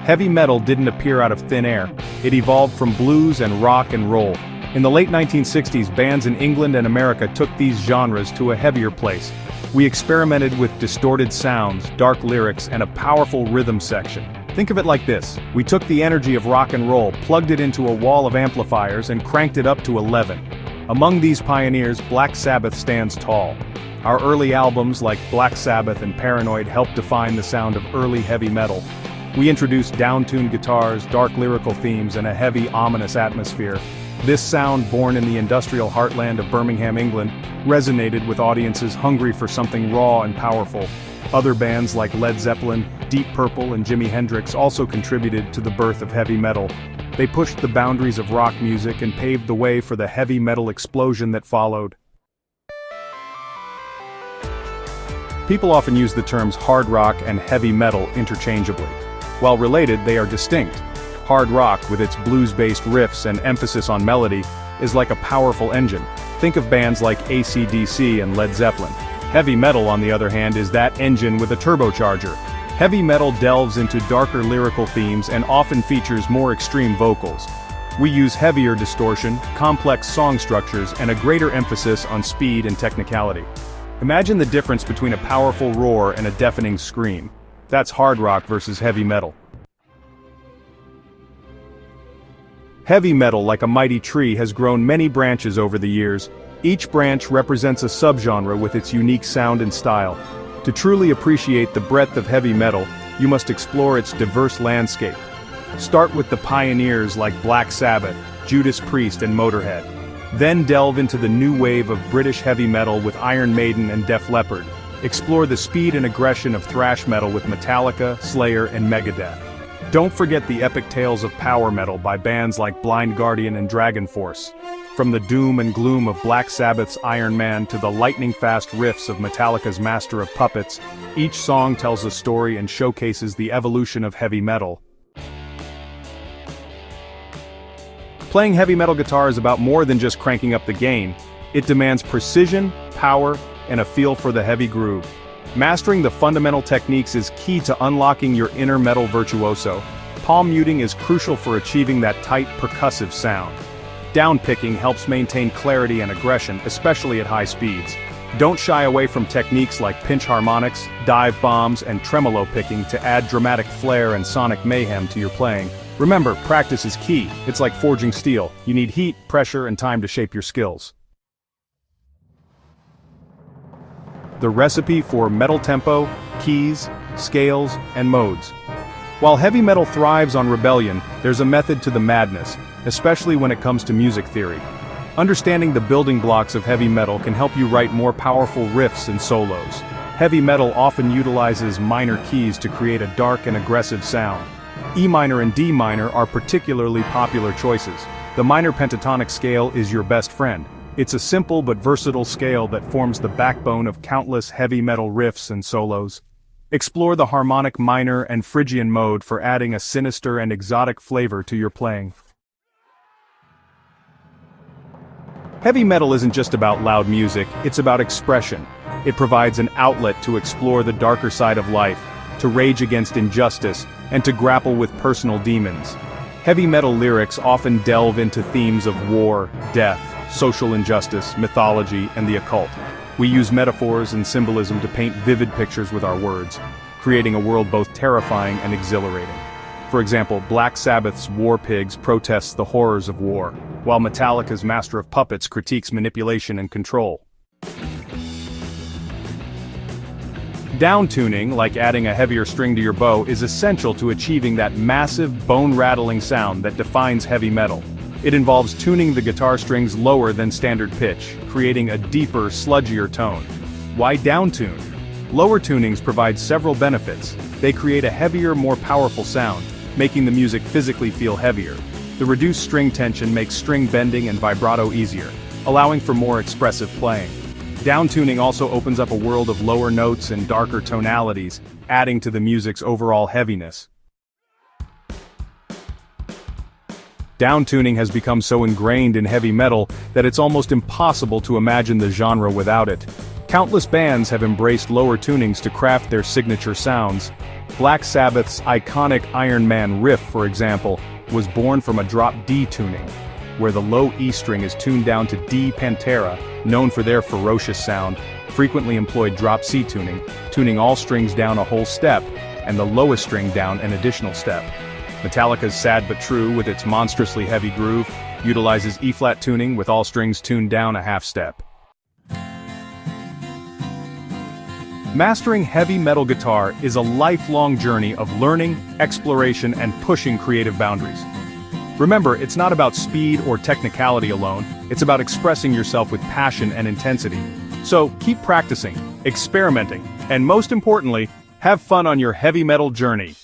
Heavy metal didn't appear out of thin air. It evolved from blues and rock and roll. In the late 1960s, bands in England and America took these genres to a heavier place. We experimented with distorted sounds, dark lyrics, and a powerful rhythm section. Think of it like this: we took the energy of rock and roll, plugged it into a wall of amplifiers, and cranked it up to 11. Among these pioneers, Black Sabbath stands tall. Our early albums like Black Sabbath and Paranoid helped define the sound of early heavy metal. We introduced down-tuned guitars, dark lyrical themes, and a heavy, ominous atmosphere. This sound, born in the industrial heartland of Birmingham, England, resonated with audiences hungry for something raw and powerful. Other bands like Led Zeppelin, Deep Purple, and Jimi Hendrix also contributed to the birth of heavy metal. They pushed the boundaries of rock music and paved the way for the heavy metal explosion that followed. People often use the terms hard rock and heavy metal interchangeably. While related, they are distinct. Hard rock, with its blues-based riffs and emphasis on melody, is like a powerful engine. Think of bands like AC/DC and Led Zeppelin. Heavy metal, on the other hand, is that engine with a turbocharger. Heavy metal delves into darker lyrical themes and often features more extreme vocals. We use heavier distortion, complex song structures, and a greater emphasis on speed and technicality. Imagine the difference between a powerful roar and a deafening scream. That's hard rock versus heavy metal. Heavy metal, like a mighty tree, has grown many branches over the years. Each branch represents a subgenre with its unique sound and style. To truly appreciate the breadth of heavy metal, you must explore its diverse landscape. Start with the pioneers like Black Sabbath, Judas Priest, and Motorhead. Then delve into the new wave of British heavy metal with Iron Maiden and Def Leppard. Explore the speed and aggression of thrash metal with Metallica, Slayer, and Megadeth. Don't forget the epic tales of power metal by bands like Blind Guardian and Dragon Force. From the doom and gloom of Black Sabbath's Iron Man to the lightning-fast riffs of Metallica's Master of Puppets, each song tells a story and showcases the evolution of heavy metal. Playing heavy metal guitar is about more than just cranking up the gain. It demands precision, power, and a feel for the heavy groove. Mastering the fundamental techniques is key to unlocking your inner metal virtuoso. Palm muting is crucial for achieving that tight, percussive sound. Downpicking helps maintain clarity and aggression, especially at high speeds. Don't shy away from techniques like pinch harmonics, dive bombs, and tremolo picking to add dramatic flair and sonic mayhem to your playing. Remember, practice is key. It's like forging steel. You need heat, pressure, and time to shape your skills. The recipe for metal tempo, keys, scales, and modes. While heavy metal thrives on rebellion, there's a method to the madness, especially when it comes to music theory. Understanding the building blocks of heavy metal can help you write more powerful riffs and solos. Heavy metal often utilizes minor keys to create a dark and aggressive sound. E minor and D minor are particularly popular choices. The minor pentatonic scale is your best friend. It's a simple but versatile scale that forms the backbone of countless heavy metal riffs and solos. Explore the harmonic minor and Phrygian mode for adding a sinister and exotic flavor to your playing. Heavy metal isn't just about loud music, it's about expression. It provides an outlet to explore the darker side of life, to rage against injustice, and to grapple with personal demons. Heavy metal lyrics often delve into themes of war, death, social injustice, mythology, and the occult. We use metaphors and symbolism to paint vivid pictures with our words, creating a world both terrifying and exhilarating. For example, Black Sabbath's War Pigs protests the horrors of war, while Metallica's Master of Puppets critiques manipulation and control. Downtuning, like adding a heavier string to your bow, is essential to achieving that massive, bone-rattling sound that defines heavy metal. It involves tuning the guitar strings lower than standard pitch, creating a deeper, sludgier tone. Why downtune? Lower tunings provide several benefits. They create a heavier, more powerful sound, making the music physically feel heavier. The reduced string tension makes string bending and vibrato easier, allowing for more expressive playing. Downtuning also opens up a world of lower notes and darker tonalities, adding to the music's overall heaviness. Downtuning has become so ingrained in heavy metal that it's almost impossible to imagine the genre without it. Countless bands have embraced lower tunings to craft their signature sounds. Black Sabbath's iconic Iron Man riff, for example, was born from a drop D tuning, where the low E string is tuned down to D. Pantera, known for their ferocious sound, frequently employed drop C tuning, tuning all strings down a whole step, and the lowest string down an additional step. Metallica's Sad But True, with its monstrously heavy groove, utilizes E-flat tuning with all strings tuned down a half step. Mastering heavy metal guitar is a lifelong journey of learning, exploration, and pushing creative boundaries. Remember, it's not about speed or technicality alone, it's about expressing yourself with passion and intensity. So, keep practicing, experimenting, and most importantly, have fun on your heavy metal journey.